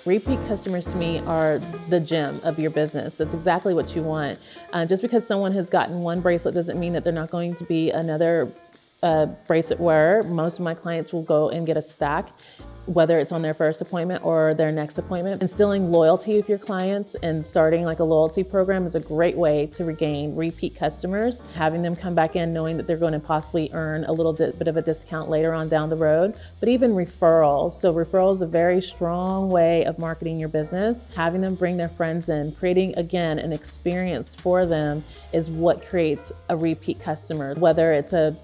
Repeat customers to me are the gem of your business. That's exactly what you want. Just because someone has gotten one bracelet doesn't mean that they're not going to be another bracelet wearer. Most of my clients will go and get a stack, whether it's on their first appointment or their next appointment. Instilling loyalty with your clients and starting like a loyalty program is a great way to regain repeat customers, having them come back in knowing that they're going to possibly earn a little bit of a discount later on down the road, but even referrals. So referrals is a very strong way of marketing your business. Having them bring their friends in, creating, again, an experience for them is what creates a repeat customer. Whether it's a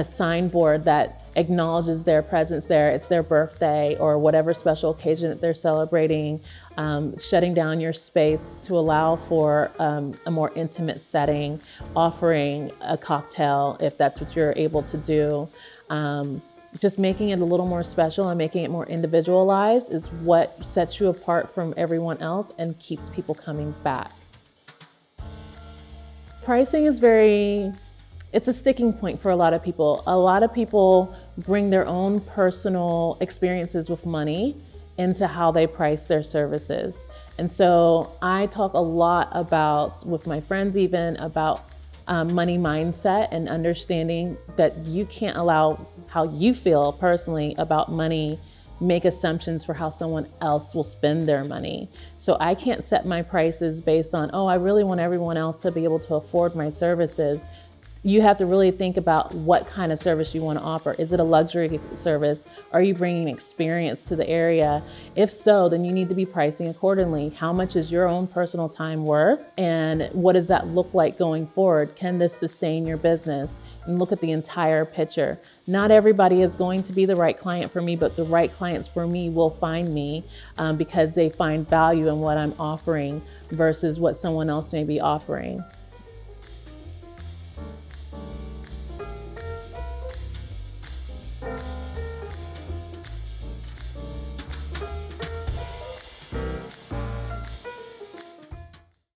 signboard that acknowledges their presence there, it's their birthday or whatever special occasion that they're celebrating, shutting down your space to allow for a more intimate setting, offering a cocktail if that's what you're able to do. Just making it a little more special and making it more individualized is what sets you apart from everyone else and keeps people coming back. Pricing is it's a sticking point for a lot of people. A lot of people bring their own personal experiences with money into how they price their services. And so I talk a lot about, with my friends even, about money mindset and understanding that you can't allow how you feel personally about money make assumptions for how someone else will spend their money. So I can't set my prices based on, I really want everyone else to be able to afford my services. You have to really think about what kind of service you want to offer. Is it a luxury service? Are you bringing experience to the area? If so, then you need to be pricing accordingly. How much is your own personal time worth? And what does that look like going forward? Can this sustain your business? And look at the entire picture. Not everybody is going to be the right client for me, but the right clients for me will find me because they find value in what I'm offering versus what someone else may be offering.